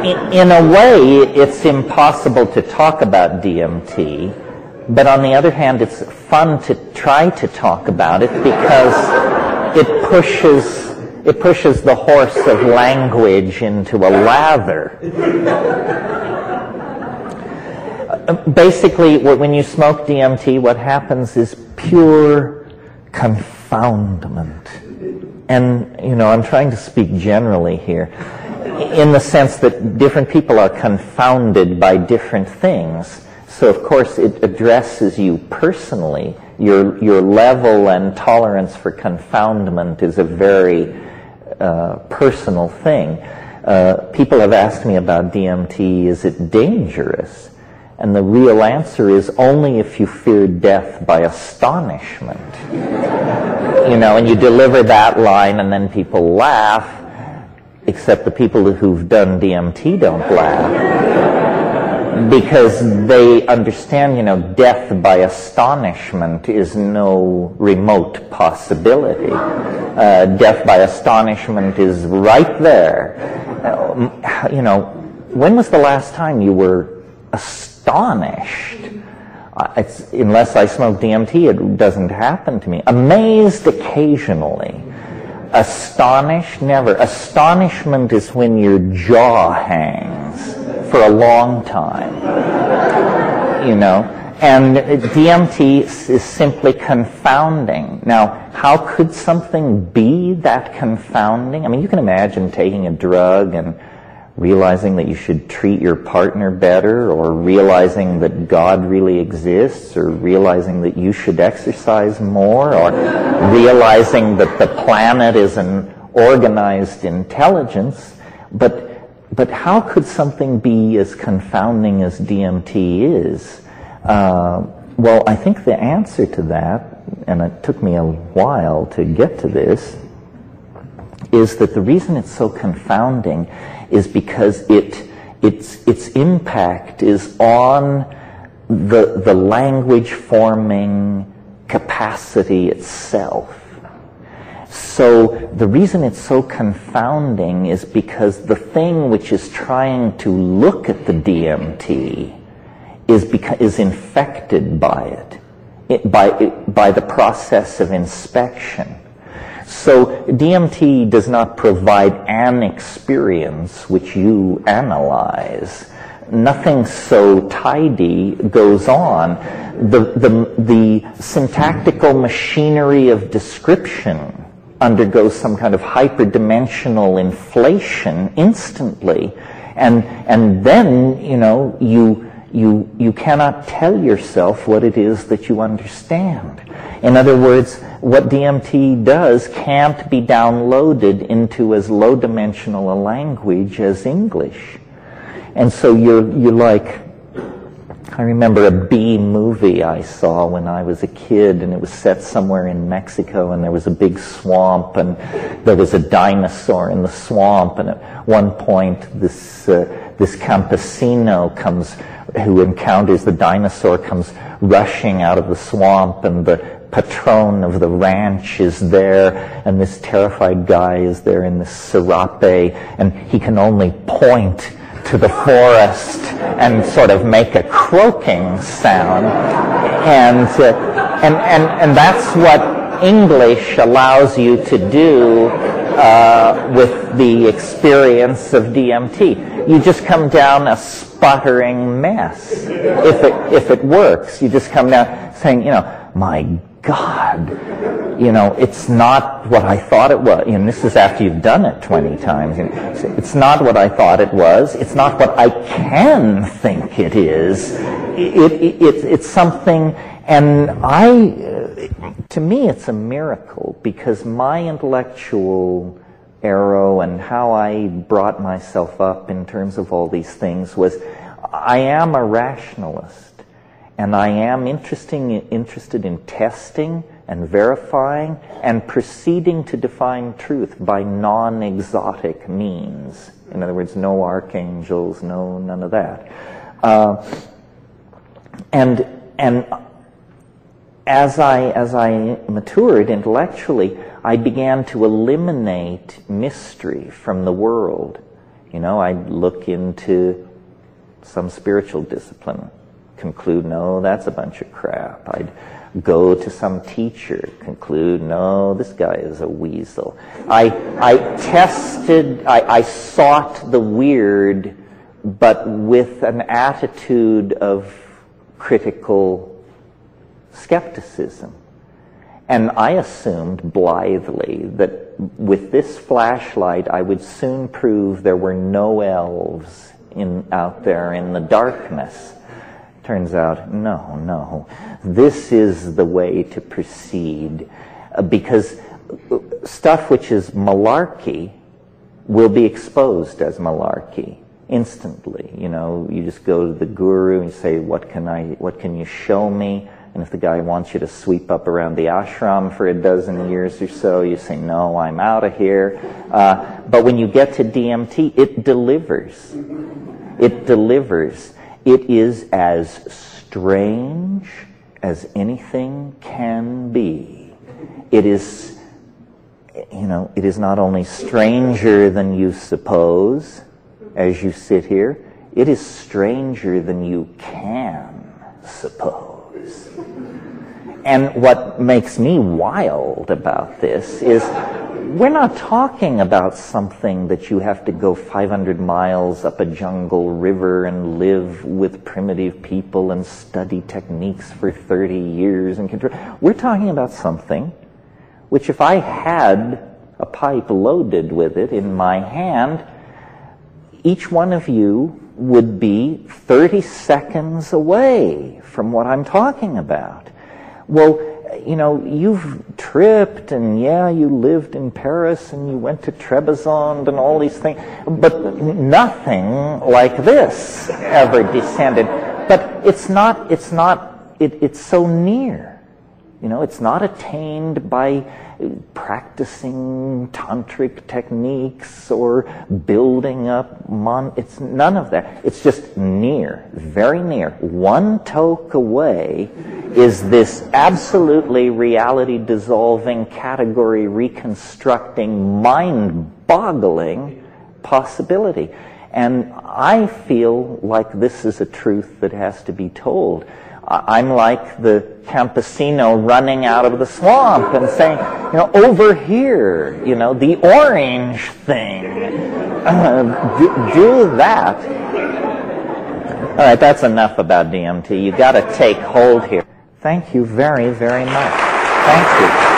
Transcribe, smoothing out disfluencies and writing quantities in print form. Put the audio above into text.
in a way, it's impossible to talk about DMT, but on the other hand, it's fun to try to talk about it because it pushes the horse of language into a lather. Basically, when you smoke DMT, what happens is pure confoundment. And, I'm trying to speak generally here, in the sense that different people are confounded by different things. So, of course, it addresses you personally. Your level and tolerance for confoundment is a very personal thing. People have asked me about DMT, is it dangerous? And the real answer is only if you fear death by astonishment. And you deliver that line and then people laugh, except the people who've done DMT don't laugh. Because they understand, death by astonishment is no remote possibility. Death by astonishment is right there. When was the last time you were astonished? Unless I smoke DMT, it doesn't happen to me. Amazed occasionally. Astonished, never. Astonishment is when your jaw hangs for a long time. And DMT is simply confounding. Now, how could something be that confounding? I mean, you can imagine taking a drug and realizing that you should treat your partner better, or realizing that God really exists, or realizing that you should exercise more, or realizing that the planet is an organized intelligence. But how could something be as confounding as DMT is? Well, I think the answer to that, and it took me a while to get to this, is that the reason it's so confounding is because its impact is on the language forming capacity itself. So the reason it's so confounding is because the thing which is trying to look at the DMT is infected by it, by the process of inspection. So DMT does not provide an experience which you analyze. Nothing so tidy goes on. The syntactical machinery of description undergoes some kind of hyperdimensional inflation instantly, and then you cannot tell yourself what it is that you understand. In other words, what DMT does can't be downloaded into as low-dimensional a language as English. And so you're like, I remember a B movie I saw when I was a kid, and it was set somewhere in Mexico, and there was a big swamp, and there was a dinosaur in the swamp, and at one point this campesino who encounters the dinosaur comes rushing out of the swamp, and the patron of the ranch is there, and this terrified guy is there in this serape, and he can only point to the forest and sort of make a croaking sound, and that's what English allows you to do with the experience of DMT. You just come down a sputtering mess. If it works, you just come down saying, my God, it's not what I thought it was. This is after you've done it 20 times. It's not what I thought it was. It's not what I can think it is. It's something, and to me, it's a miracle, because my intellectual arrow and how I brought myself up in terms of all these things was, I am a rationalist. And I am interested in testing and verifying and proceeding to define truth by non-exotic means. In other words, no archangels, none of that. And as I matured intellectually, I began to eliminate mystery from the world. I'd look into some spiritual discipline, conclude, no, that's a bunch of crap. I'd go to some teacher, conclude, no, this guy is a weasel. I sought the weird, but with an attitude of critical skepticism. And I assumed blithely that with this flashlight I would soon prove there were no elves out there in the darkness. Turns out, no. This is the way to proceed, because stuff which is malarkey will be exposed as malarkey instantly. You just go to the guru and say, what can you show me? And if the guy wants you to sweep up around the ashram for a dozen years or so, you say, no, I'm out of here. But when you get to DMT, it delivers. It delivers. It is as strange as anything can be. It is, it is not only stranger than you suppose as you sit here, it is stranger than you can suppose. And what makes me wild about this is we're not talking about something that you have to go 500 miles up a jungle river and live with primitive people and study techniques for 30 years and control. We're talking about something which, if I had a pipe loaded with it in my hand, each one of you would be 30 seconds away from what I'm talking about. Well, you've tripped, and you lived in Paris, and you went to Trebizond, and all these things, but nothing like this ever descended. But it's so near. It's not attained by practicing tantric techniques or building up it's none of that. It's just near, very near. One toke away is this absolutely reality-dissolving, category reconstructing, mind-boggling possibility. And I feel like this is a truth that has to be told. I'm like the campesino running out of the swamp and saying, over here, the orange thing, do that. All right, that's enough about DMT. You got to take hold here. Thank you very, very much. Thank you.